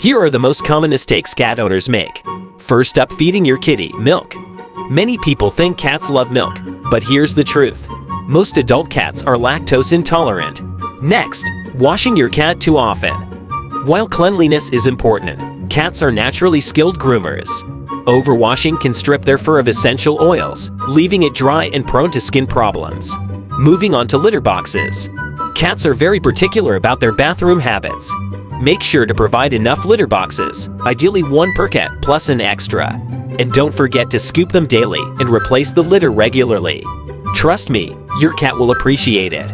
Here are the most common mistakes cat owners make. First up, feeding your kitty milk. Many people think cats love milk, but here's the truth. Most adult cats are lactose intolerant. Next, washing your cat too often. While cleanliness is important, cats are naturally skilled groomers. Overwashing can strip their fur of essential oils, leaving it dry and prone to skin problems. Moving on to litter boxes. Cats are very particular about their bathroom habits. Make sure to provide enough litter boxes, ideally one per cat plus an extra. And don't forget to scoop them daily and replace the litter regularly. Trust me, your cat will appreciate it.